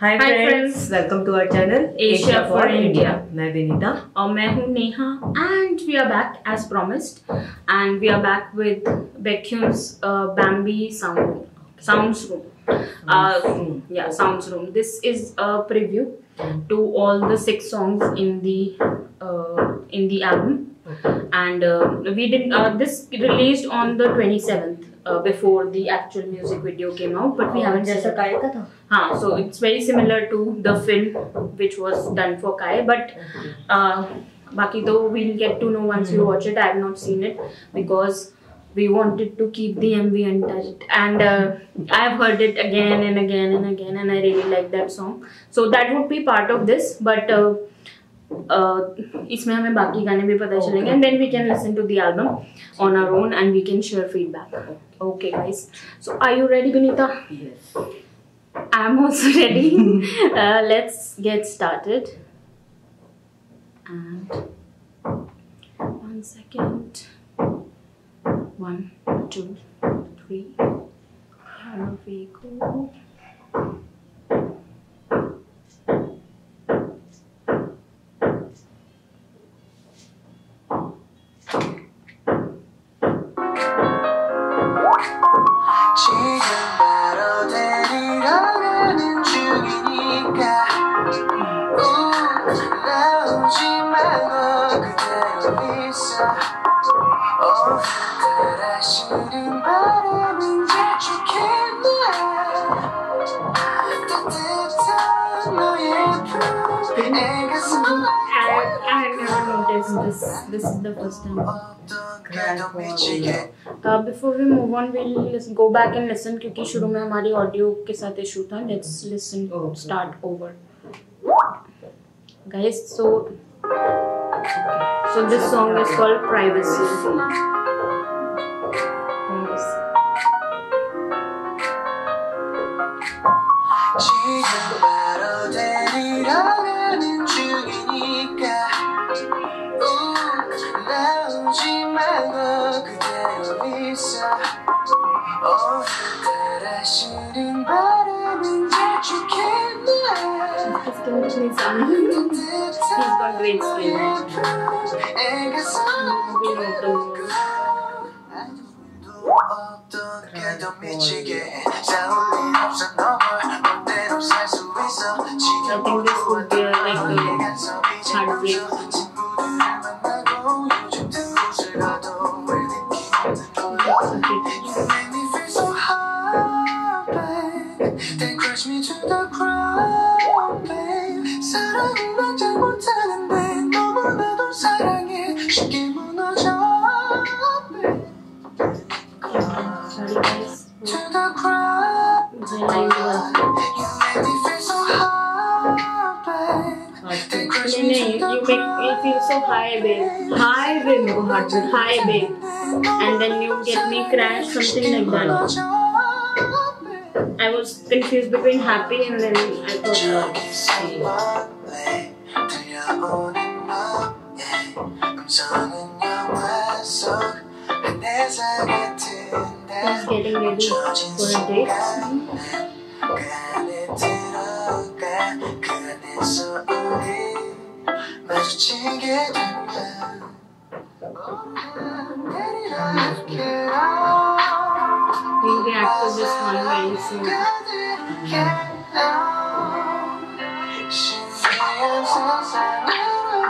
Hi friends, welcome to our channel Asia for India. मैं विनीता और मैं हूँ Neha and we are back as promised and we are back with Baekhyun's Bambi Sounds Room. Sounds Room. This is a preview to all the 6 songs in the album. And we did this released on the 27th before the actual music video came out, but we haven't जैसा काय का था। हाँ, so it's very similar to the film which was done for Kai, but बाकी तो we'll get to know once you watch it. I have not seen it because we wanted to keep the MV untouched, and I have heard it again and again and again, and I really like that song. So that would be part of this, but इसमें हमें बाकी गाने भी पता चलेंगे, and then we can listen to the album on our own and we can share feedback. Okay guys, so are you ready, Vinita? Yes. I'm also ready. Let's get started. And 1 second. 1, 2, 3. Here we go. I have never noticed this. This is the first time. Before we move on, we'll go back and listen क्योंकि शुरू में हमारी audio के साथ issue था. Let's listen. Start over. Guys, so this song is called Privacy. He's got great skin. I think this would be like a heartbreak. You make me feel so high, babe. High, babe. High, babe. And then you get me crash, something like that. I was confused between happy and then I thought he's getting ready for a date. We'll react to this one very soon.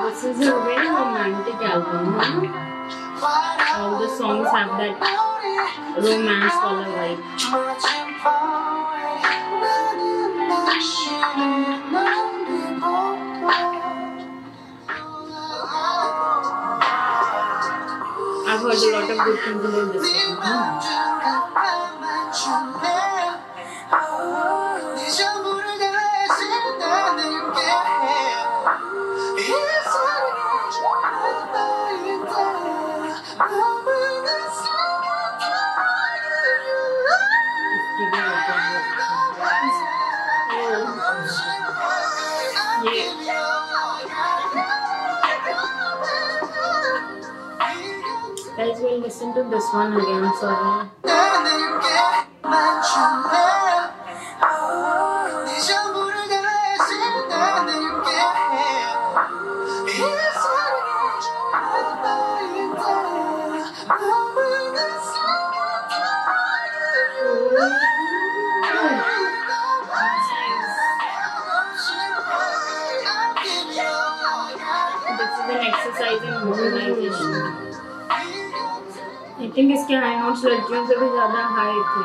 This is a very romantic album, huh? All the songs have that romance color vibe. I've heard a lot of good things about this one. Guys, we'll listen to this one again, sorry. This is an exercise in vocalization. I think इसके high notes लड़कियों से भी ज़्यादा high थे.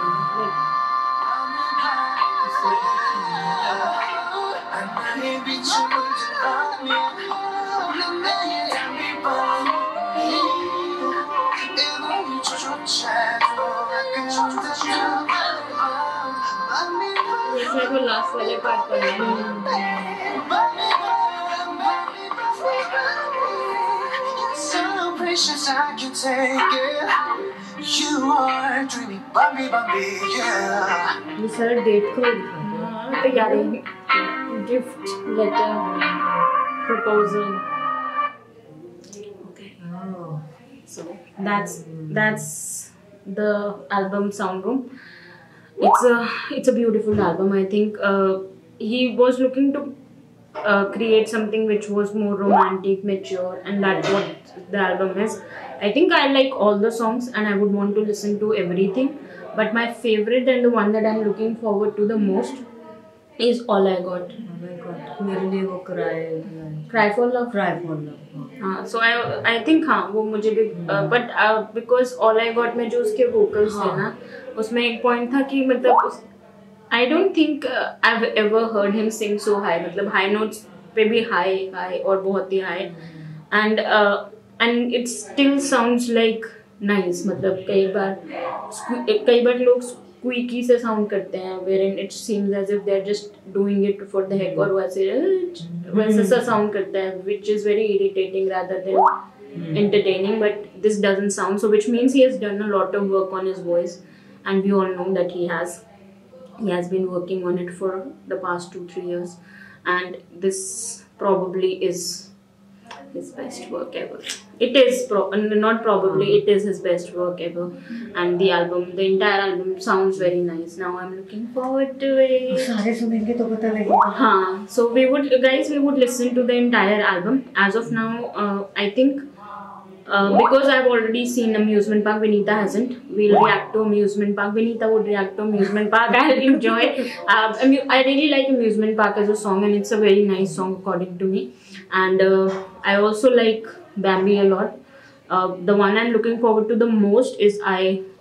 इसमें तो last वाले part पर Precious, I can take it. You are dreaming, Bambi, Bambi, yeah. ये सारा डेट को तो यार gift letter proposal. Okay. So that's the album Sound Room. It's a beautiful album. I think he was looking to create something which was more romantic, mature, and that's what the album is. I think I like all the songs and I would want to listen to everything. But my favorite and the one that I'm looking forward to the most is All I Got. Oh my God, मेरे लिए वो Cry for Love. Cry for Love. So I think हाँ वो मुझे भी but because All I Got में जो उसके vocals थे ना उसमें एक point था कि मतलब I don't think I've ever heard him sing so high. मतलब high notes पे भी high और बहुत ही high and it still sounds like nice. मतलब कई बार लोग squeaky से sound करते हैं wherein it seems as if they're just doing it for the heck और वैसे सा sound करता है which is very irritating rather than entertaining. But this doesn't sound so, which means he has done a lot of work on his voice and we all know that he has been working on it for the past 2-3 years and this probably is his best work ever. It is not probably, it is his best work ever. And the entire album sounds very nice. Now I'm looking forward to it. सारे सुनेंगे तो पता लगेगा. हाँ, so we would listen to the entire album. As of now, I think because I've already seen Amusement Park, Vinita hasn't. We'll react to Amusement Park. Vinita would react to Amusement Park. I'll enjoy. I really like Amusement Park as a song, and it's a very nice song according to me. And I also like Bambi a lot. The one I'm looking forward to the most is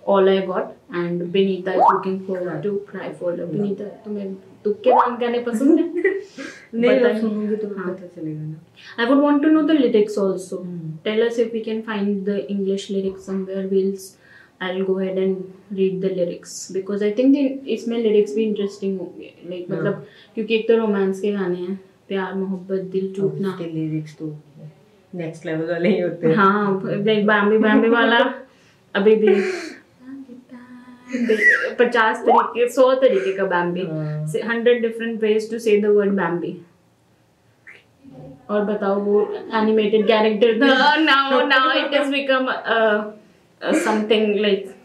All I Got, and Vinita is looking forward to Cry for Love. Vinita, तुम्हें दुख के गाने गाने पसंद है? नहीं सुनूंगी तो पता चलेगा ना. I would want to know the lyrics also. Tell us if we can find the English lyrics somewhere. I'll go ahead and read the lyrics because I think इसमें lyrics भी interesting होंगे. Like मतलब क्योंकि एक तो romance के गाने हैं, प्यार मोहब्बत दिल टूटना. उसके lyrics तो next level वाले ही होते हैं. हाँ, like Bambi वाला अभी भी 50 तरीके 100 तरीके का Bambi. 100 different ways to say the word Bambi. और बताओ वो animated character था. Now it has become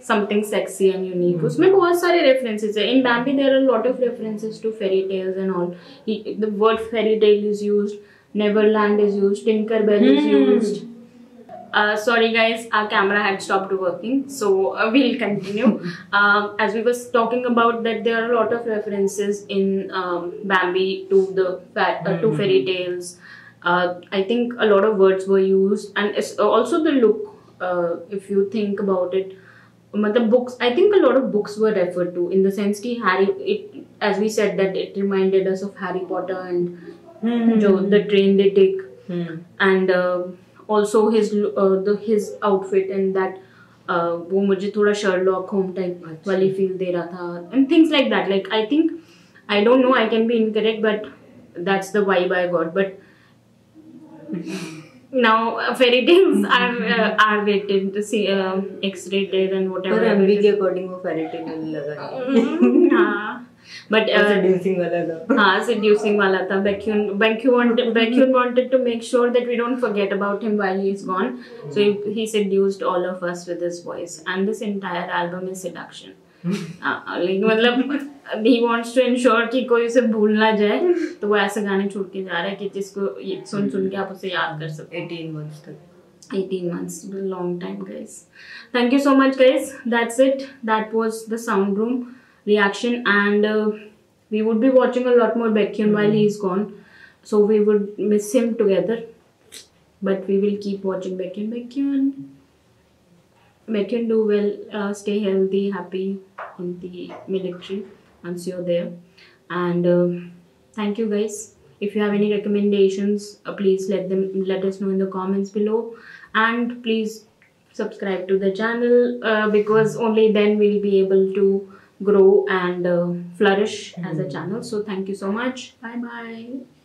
something sexy and unique. उसमें बहुत सारे references हैं. In Bambi there are a lot of references to fairy tales and all. The word fairy tale is used. Neverland is used. Tinkerbell is used. Sorry guys, our camera had stopped working, so we'll continue. As we was talking about that there are a lot of references in Bambi to to fairy tales. I think a lot of words were used, and it's also the look. If you think about it, the books. I think a lot of books were referred to in the sense that as we said, that it reminded us of Harry Potter and the train they take, and also his outfit and that वो मुझे थोड़ा Sherlock Holmes type वाली feel दे रहा था and things like that. Like I think, I don't know, I can be incorrect, but that's the vibe I got. But now fairy tales are R-rated, X-rated and whatever. पर MV के according वो fairy tale लगा. हाँ. But seducing वाला था. हाँ, seducing वाला था. Baekhyun wanted to make sure that we don't forget about him while he is gone. So he seduced all of us with his voice. And this entire album is seduction. Like मतलब he wants to ensure कि कोई उसे भूल ना जाए, तो वो ऐसे गाने छोड़ के जा रहा है कि जिसको सुन के आप उसे याद कर सको. 18 months तक. 18 months, a long time, guys. Thank you so much, guys. That's it. That was the sound room reaction, and we would be watching a lot more Baekhyun while he's gone. So we would miss him together, but we will keep watching Baekhyun. Baekhyun, do well. Stay healthy, happy in the military once you're there, and thank you, guys. If you have any recommendations, please let us know in the comments below, and please subscribe to the channel because only then we'll be able to grow and flourish as a channel. So thank you so much. Bye bye.